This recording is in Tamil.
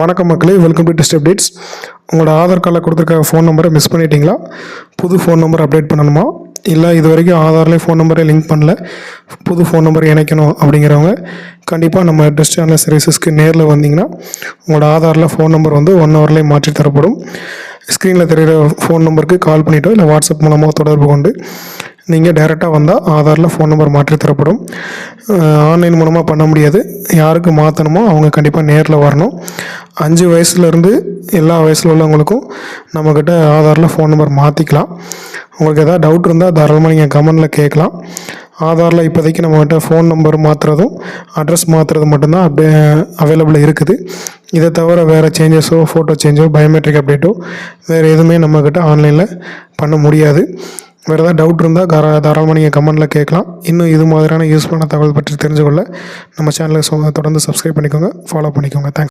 வணக்கம் மக்களே, வெல்கம் டு டெஸ்ட் அப்டேட்ஸ். உங்களோட ஆதார் கார்டில் கொடுத்துருக்க ஃபோன் நம்பரை மிஸ் பண்ணிட்டீங்களா? புது ஃபோன் நம்பர் அப்டேட் பண்ணணுமா? இல்லை இது வரைக்கும் ஆதார்லேயே ஃபோன் நம்பரே லிங்க் பண்ணல, புது ஃபோன் நம்பர் இணைக்கணும் அப்படிங்கிறவங்க கண்டிப்பாக நம்ம டெஸ்ட் ஆன்லைன் சர்வீசஸ்க்கு நேரில் வந்தீங்கன்னா உங்களோட ஆதாரில் ஃபோன் நம்பர் 1 ஹவர்லேயே மாற்றி தரப்படும். ஸ்க்ரீனில் தெரிகிற ஃபோன் நம்பருக்கு கால் பண்ணிவிட்டோ இல்லை வாட்ஸ்அப் மூலமாக தொடர்பு கொண்டு நீங்கள் டைரெக்டாக வந்தால் ஆதாரில் ஃபோன் நம்பர் மாற்றி தரப்படும். ஆன்லைன் மூலமாக பண்ண முடியாது. யாருக்கு மாற்றணுமோ அவங்க கண்டிப்பாக நேரில் வரணும். 5 வயசுலேருந்து எல்லா வயசில் உள்ளவங்களுக்கும் நம்மக்கிட்ட ஆதாரில் ஃபோன் நம்பர் மாற்றிக்கலாம். உங்களுக்கு எதாவது டவுட் இருந்தால் தாராளமாக நீங்கள் கமெண்டில் கேட்கலாம். ஆதாரில் இப்போதைக்கு நம்மக்கிட்ட ஃபோன் நம்பர் மாற்றுறதும் அட்ரஸ் மாற்றுறது மட்டும்தான் அவைலபிள் இருக்குது. இதை தவிர வேறு சேஞ்சஸோ ஃபோட்டோ சேஞ்சோ பயோமெட்ரிக் அப்டேட்டோ வேறு எதுவுமே நம்மக்கிட்ட ஆன்லைனில் பண்ண முடியாது. வேறு ஏதாவது டவுட் இருந்தால் தாராளமாக நீங்கள் கமெண்டில் கேட்கலாம். இன்னும் இது மாதிரியான யூஸ்ஃபுல்லான தகவல் பற்றி தெரிஞ்சுக்கொள்ள நம்ம சேனலை தொடர்ந்து சப்ஸ்கிரைப் பண்ணிக்கோங்க, ஃபாலோ பண்ணிக்கோங்க. தேங்க்ஸ்.